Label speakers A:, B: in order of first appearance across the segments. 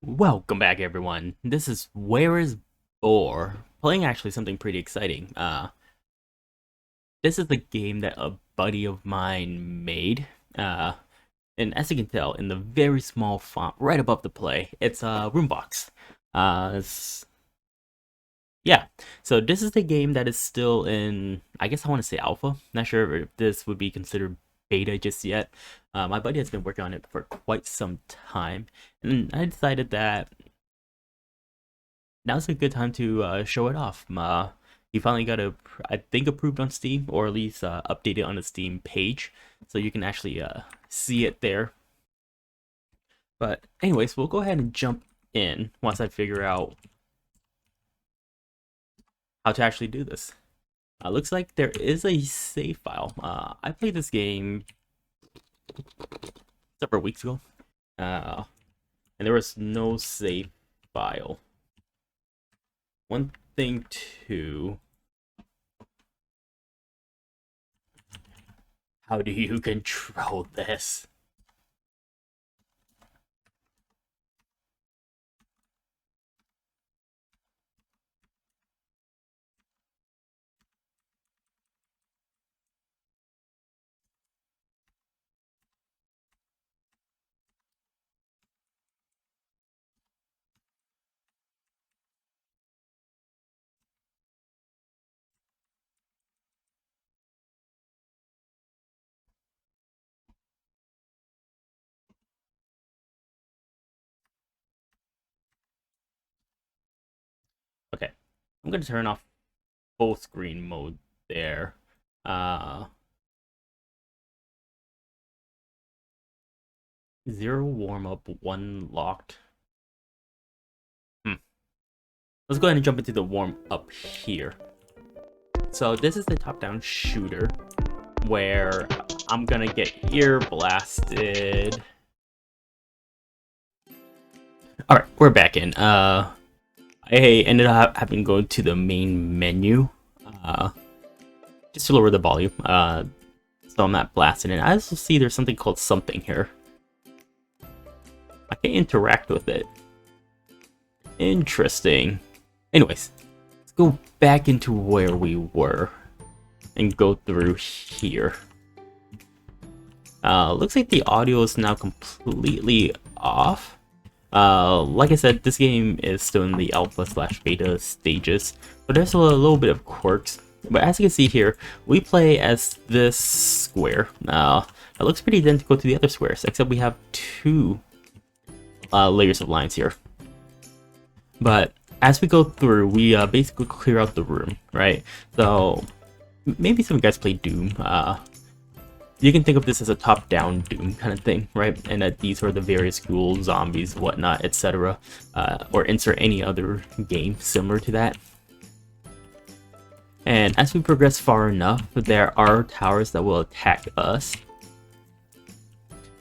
A: Welcome back, everyone. This is Where is Boar? Playing actually something pretty exciting. This is the game that a buddy of mine made. Uh, and as you can tell, in the very small font right above the play, it's a Roombox. Yeah. So this is the game that is still in, I guess I want to say alpha. Not sure if this would be considered beta just yet. My buddy has been working on it for quite some time, and I decided that now's a good time to show it off. He finally got I think, approved on Steam, or at least updated on the Steam page, so you can actually see it there. But anyways, we'll go ahead and jump in once I figure out how to actually do this. Looks like there is a save file. I played this game several weeks ago, and there was no save file. One thing too, how do you control this? Okay, I'm gonna turn off full screen mode there. Uh, Zero warm up, one locked. Let's go ahead and jump into the warm up here. So this is the top-down shooter where I'm gonna get ear blasted. All right, we're back in. I ended up having to go to the main menu, just to lower the volume. So I'm not blasting it. I also see there's something called something here. I can interact with it. Interesting. Anyways, let's go back into where we were and go through here. Looks like the audio is now completely off. Like I said, this game is still in the alpha/beta stages, but there's a little bit of quirks. But as you can see here, we play as this square. It looks pretty identical to the other squares, except we have two layers of lines here. But as we go through, we basically clear out the room, right? So maybe some of you guys play Doom. You can think of this as a top-down Doom kind of thing, right? And that these are the various ghouls, zombies, whatnot, etc. Or insert any other game similar to that. And as we progress far enough, there are towers that will attack us.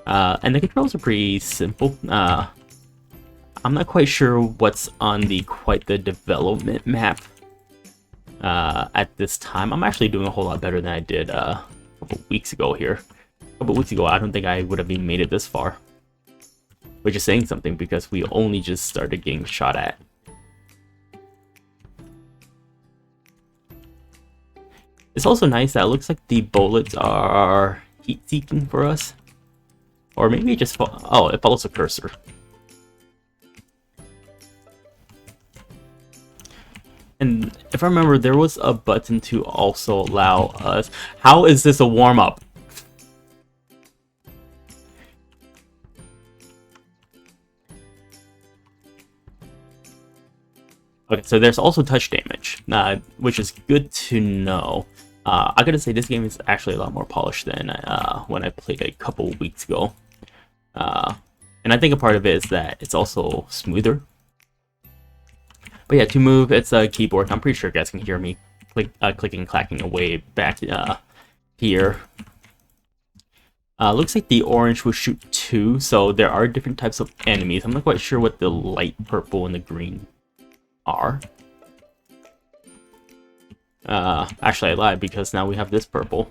A: And the controls are pretty simple. I'm not quite sure what's on the development map at this time. I'm actually doing a whole lot better than I did a couple weeks ago here. A couple weeks ago, I don't think I would have even made it this far. Which is saying something because we only just started getting shot at. It's also nice that it looks like the bullets are heat-seeking for us. Or maybe it just it follows a cursor. And if I remember, there was a button to also allow us... How is this a warm-up? Okay, so there's also touch damage, which is good to know. I gotta say, this game is actually a lot more polished than when I played it a couple weeks ago. And I think a part of it is that it's also smoother. But yeah, to move, it's a keyboard. I'm pretty sure you guys can hear me clicking, clacking away back here. Looks like the orange will shoot two, so there are different types of enemies. I'm not quite sure what the light purple and the green are. Actually, I lied because now we have this purple.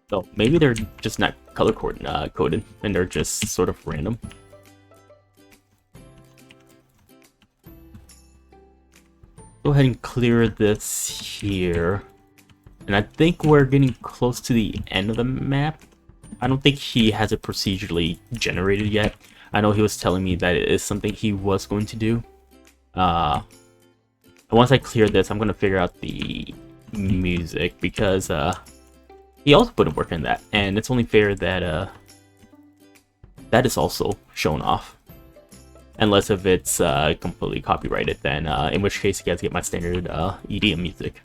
A: So maybe they're just not color coded and they're just sort of random. go ahead and clear this here. And I think we're getting close to the end of the map. I don't think he has it procedurally generated yet. I know he was telling me that it is something he was going to do. Once I clear this, I'm going to figure out the music, because he also put in work in that. And it's only fair that that is also shown off. Unless if it's completely copyrighted, then in which case you guys get my standard EDM music.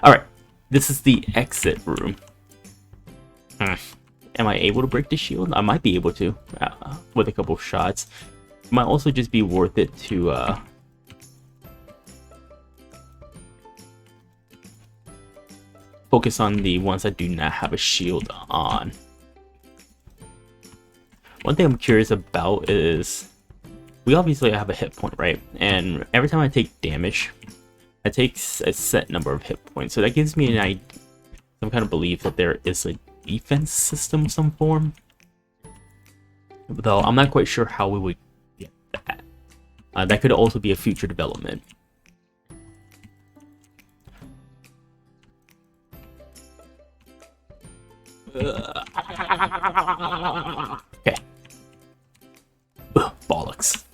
A: Alright, this is the exit room. Am I able to break the shield? I might be able to, with a couple of shots. It might also just be worth it to focus on the ones that do not have a shield on. One thing I'm curious about is, we obviously have a hit point, right? And every time I take damage, I take a set number of hit points. So that gives me some kind of belief that there is a defense system of some form. Though I'm not quite sure how we would get that. That could also be a future development. Okay. Bollocks.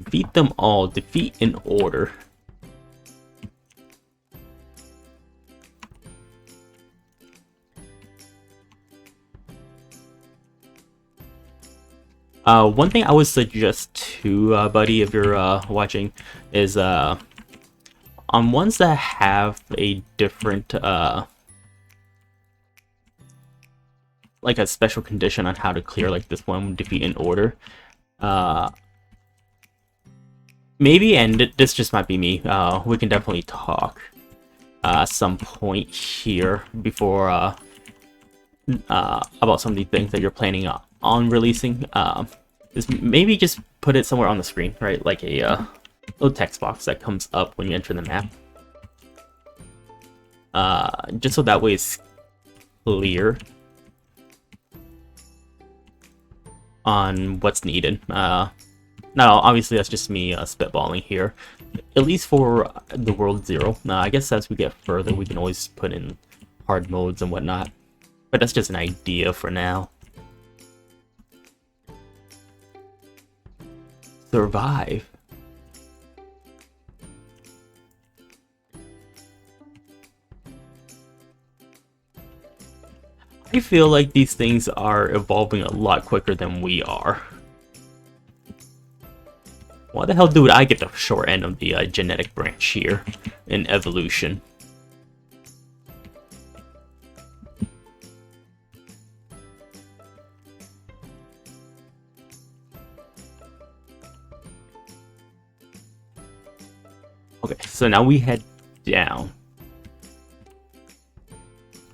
A: Defeat them all. Defeat in order. One thing I would suggest to buddy, if you're watching, is on ones that have a different like a special condition on how to clear, like this one, defeat in order. Maybe, and this just might be me, we can definitely talk at some point here before about some of the things that you're planning on releasing. Maybe just put it somewhere on the screen, right? Like a little text box that comes up when you enter the map. Just so that way it's clear on what's needed. Now, obviously, that's just me spitballing here. At least for the World 0. I guess as we get further, we can always put in hard modes and whatnot. But that's just an idea for now. Survive. I feel like these things are evolving a lot quicker than we are. Why the hell do I get the short end of the genetic branch here in evolution? Okay, so now we head down.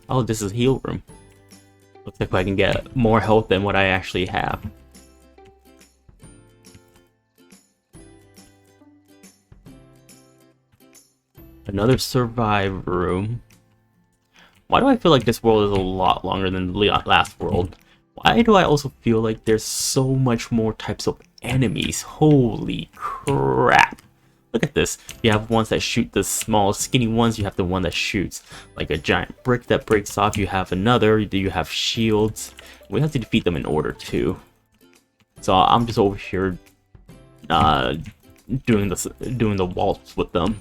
A: Oh, this is heal room. Looks like I can get more health than what I actually have. Another survive room. Why do I feel like this world is a lot longer than the last world? Why do I also feel like there's so much more types of enemies? Holy crap. Look at this. You have ones that shoot the small skinny ones. You have the one that shoots like a giant brick that breaks off. You have another. You have shields. We have to defeat them in order too. So I'm just over here doing the waltz with them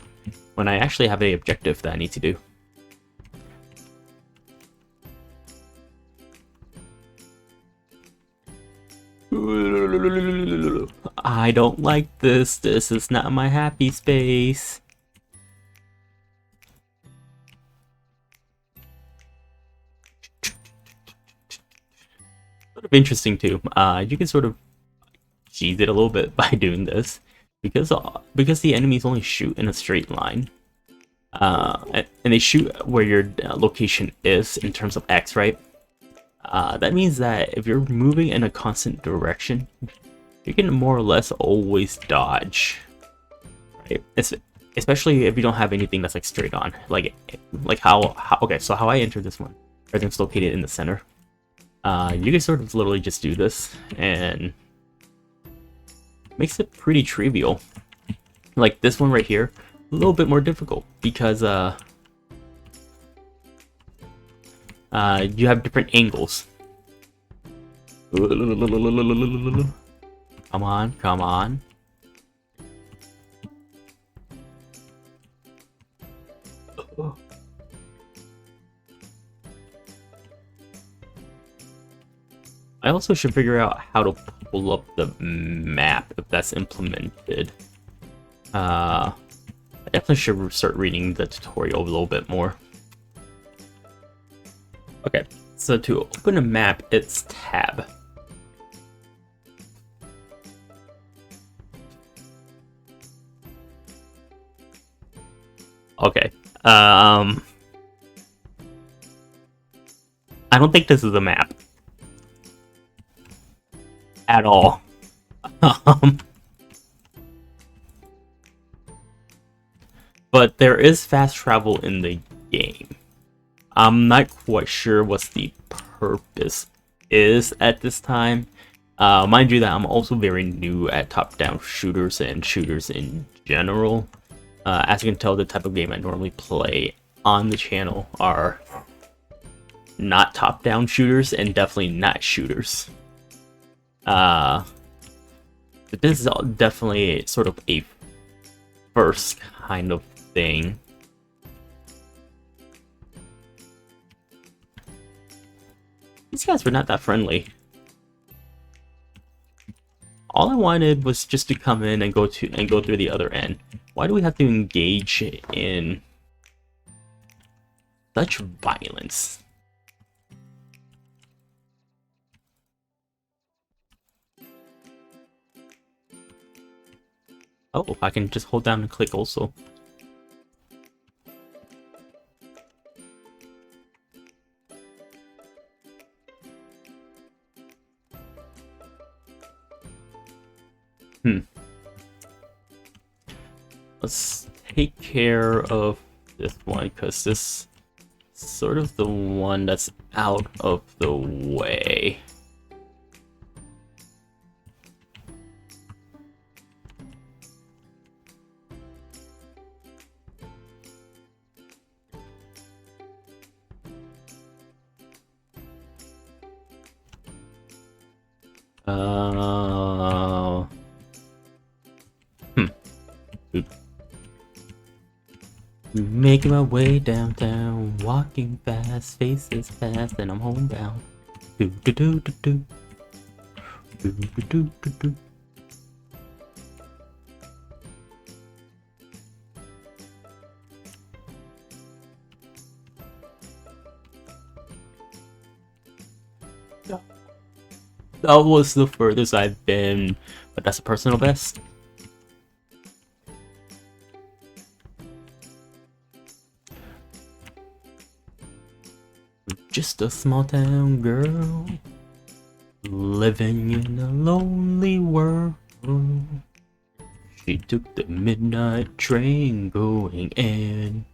A: when I actually have an objective that I need to do. I don't like this. This is not my happy space. Sort of interesting too. You can sort of cheese it a little bit by doing this because the enemies only shoot in a straight line. And they shoot where your location is in terms of X, right? That means that if you're moving in a constant direction, you can more or less always dodge, right? Especially if you don't have anything that's like straight on, like how okay, so how I enter this one, everything's located in the center. You can sort of literally just do this and makes it pretty trivial. Like this one right here, a little bit more difficult because you have different angles. Come on, come on. I also should figure out how to pull up the map if that's implemented. I definitely should start reading the tutorial a little bit more. Okay, so to open a map, it's tab. Okay, I don't think this is a map. At all. But there is fast travel in the game. I'm not quite sure what the purpose is at this time. Mind you that I'm also very new at top-down shooters and shooters in general. As you can tell, the type of game I normally play on the channel are not top-down shooters and definitely not shooters. But this is definitely sort of a first kind of thing. These guys were not that friendly. All I wanted was just to come in and go through the other end. Why do we have to engage in such violence? Oh, I can just hold down and click also. Let's take care of this one, because this is sort of the one that's out of the way. Making my way downtown, walking fast, faces fast, and I'm homebound. Do do do do do. Do do do do do. That was the furthest I've been, but that's a personal best. Just a small town girl living in a lonely world. She took the midnight train going anywhere.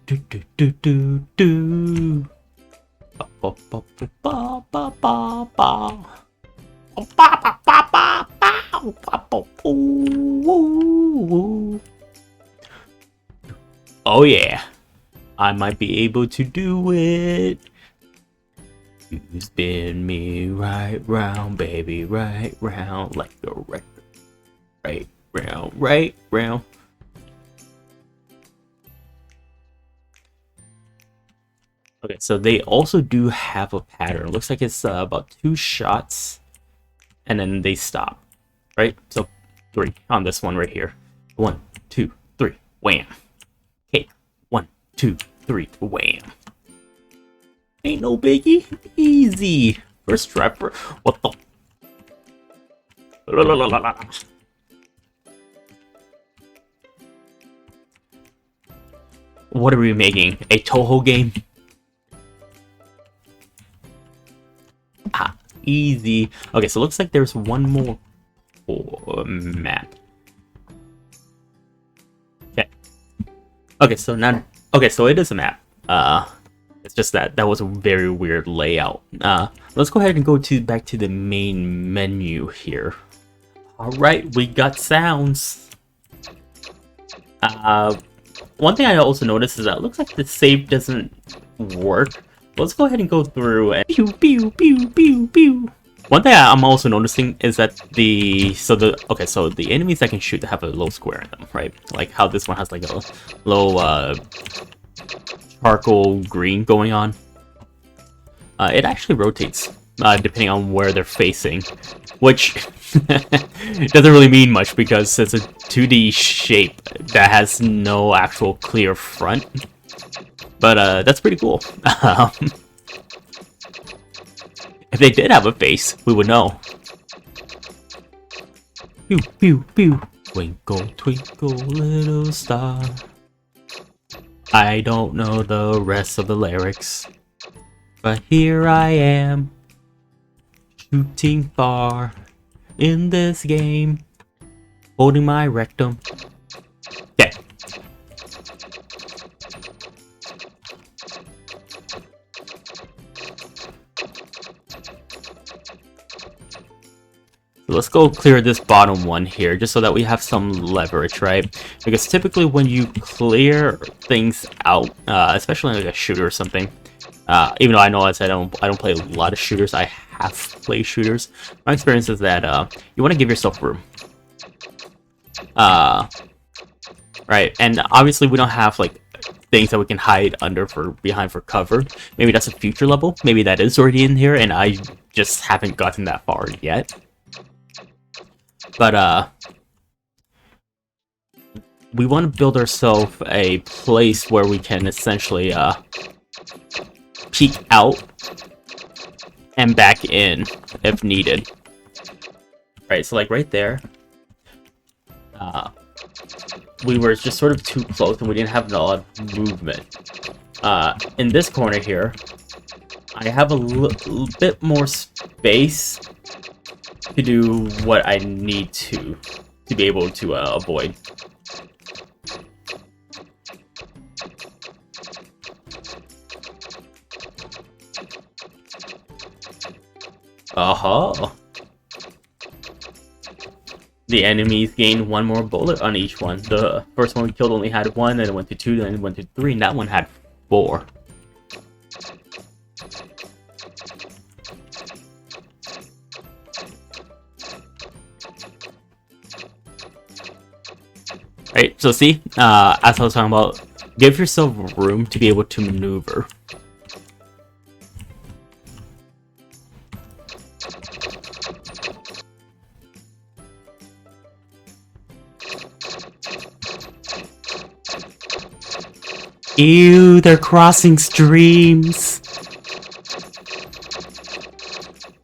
A: Do do do do do. Ba ba ba ba ba ba ba ba. Ba ba ba ba ba ba. Ooh. Oh yeah, I might be able to do it. You spin me right round, baby, right round like a record. Right round, right round. Okay, so they also do have a pattern. Looks like it's about 2 shots, and then they stop. Right? So 3 on this one right here. 1, 2, 3, wham. Okay, 1, 2, 3, wham. Ain't no biggie. Easy. First try. What the? What are we making? A Toho game? Ah, easy. Okay, so it looks like there's one more map. Okay. Okay, so now. Okay, so it is a map. It's just that was a very weird layout. Let's go ahead and go back to the main menu here. All right, we got sounds. One thing I also noticed is that it looks like the save doesn't work. Let's go ahead and go through and pew pew pew pew pew. One thing I'm also noticing is that the enemies that can shoot have a little square in them, right? Like how this one has like a little charcoal green going on. It actually rotates depending on where they're facing, which doesn't really mean much because it's a 2D shape that has no actual clear front. But that's pretty cool. If they did have a face, we would know. Pew, pew, pew. Twinkle, twinkle, little star. I don't know the rest of the lyrics, but here I am, shooting far in this game, holding my rectum. Okay. Let's go clear this bottom one here, just so that we have some leverage, right? Because typically when you clear things out, especially like a shooter or something, even though I know as I don't play a lot of shooters, I have played shooters. My experience is that you want to give yourself room, right? And obviously we don't have like things that we can hide behind for cover. Maybe that's a future level. Maybe that is already in here, and I just haven't gotten that far yet. But we want to build ourselves a place where we can essentially peek out and back in if needed. Right, so like right there, we were just sort of too close and we didn't have a lot of movement. In this corner here, I have a little bit more space to do what I need to be able to avoid. The enemies gain one more bullet on each one. The first one we killed only had one, then it went to 2, then it went to 3, and that one had 4. Right, so see, as I was talking about, give yourself room to be able to maneuver. Ew, they're crossing streams.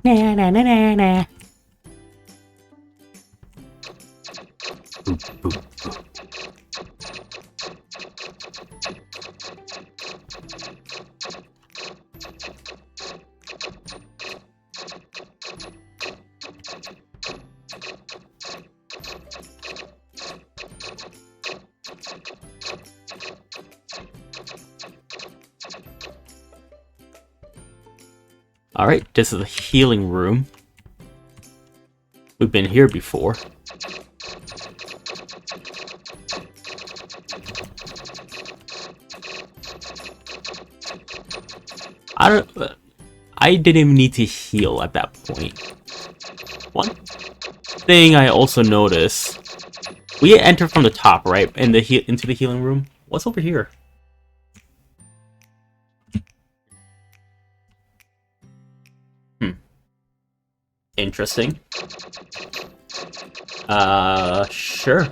A: Na na na na na. Alright, this is a healing room. We've been here before. I didn't even need to heal at that point. One thing I also noticed, we enter from the top, right? Into the healing room. What's over here? Interesting. Sure.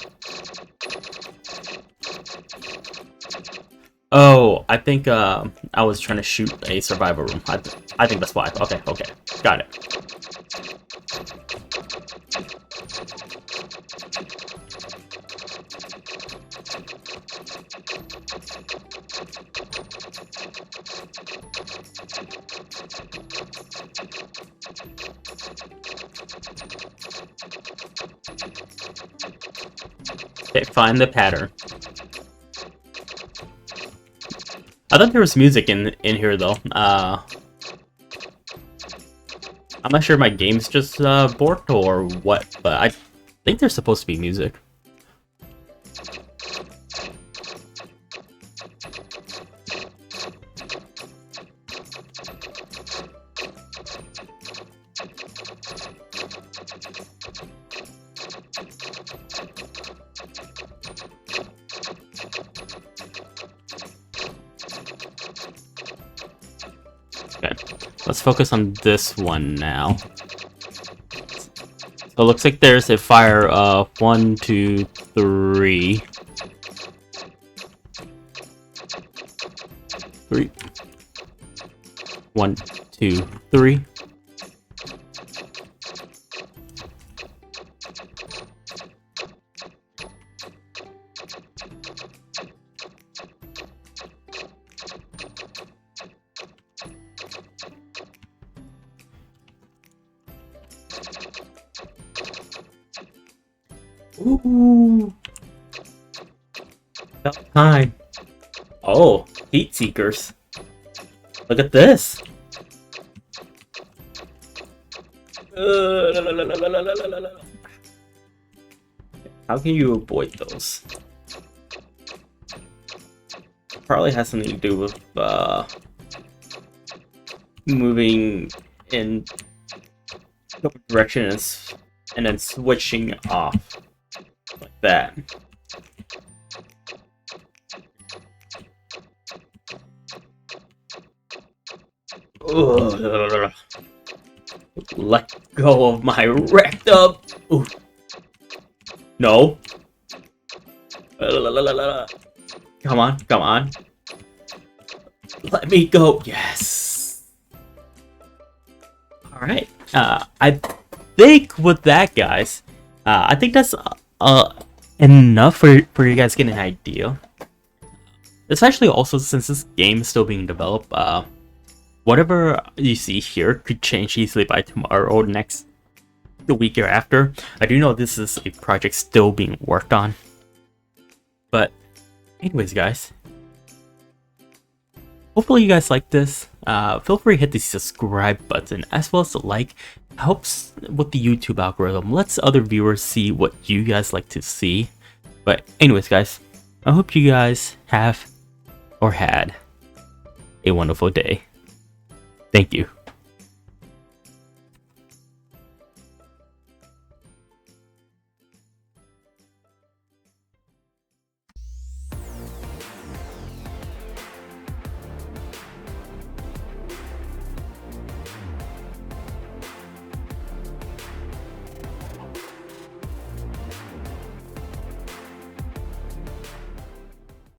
A: Oh, I think I was trying to shoot a survival room. I think that's why. Okay, got it. Okay, find the pattern. I thought there was music in here though. I'm not sure if my game's just bored or what, but I think there's supposed to be music. Okay, let's focus on this one now. So it looks like there's a fire of 1, 2, 3. 3. 1, 2, 3. Ooh. About time. Oh, heat seekers. Look at this. How can you avoid those? Probably has something to do with moving in different directions and then switching off like that. Ugh. Let go of my rectum. Ooh. No. Come on, come on. Let me go. Yes. All right. I think with that, guys, I think that's enough for you guys getting an idea. Especially also since this game is still being developed. Whatever you see here could change easily by tomorrow or the week or after. I do know this is a project still being worked on. But anyways, guys, hopefully you guys like this. Feel free to hit the subscribe button as well as the like. It helps with the YouTube algorithm. Lets other viewers see what you guys like to see. But anyways, guys, I hope you guys have or had a wonderful day. Thank you.